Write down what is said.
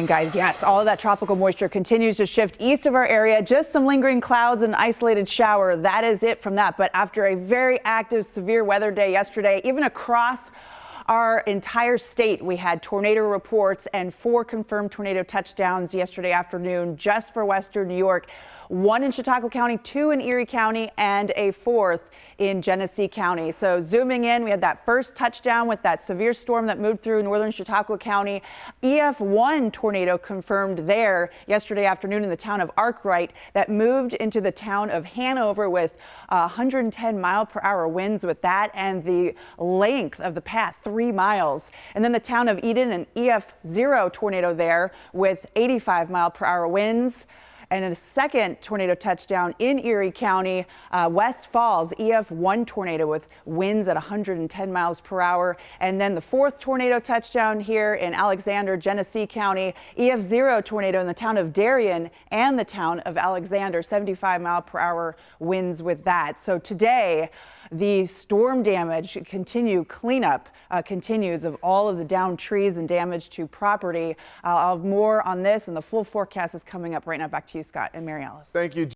And guys, yes, all of that tropical moisture continues to shift east of our area. Just some lingering clouds and isolated shower. That is it from that. But after a very active, severe weather day yesterday, even across our entire state, we had tornado reports and 4 confirmed tornado touchdowns yesterday afternoon just for western New York. 1 in Chautauqua County, 2 in Erie County, and a 4th in Genesee County. So zooming in, we had that first touchdown with that severe storm that moved through northern Chautauqua County. EF1 tornado confirmed there yesterday afternoon in the town of Arkwright that moved into the town of Hanover with 110-mile-per-hour winds with that, and the length of the path 3 miles. And then the town of Eden, an EF0 tornado there with 85-mile-per-hour winds. And a second tornado touchdown in Erie County, West Falls, EF1 tornado with winds at 110 miles per hour. And then the 4th tornado touchdown here in Alexander, Genesee County, EF0 tornado in the town of Darien and the town of Alexander, 75-mile-per-hour winds with that. So today, the storm damage cleanup continues of all of the downed trees and damage to property. I'll have more on this, and the full forecast is coming up right now. Back to you, Scott and Mary Alice. Thank you.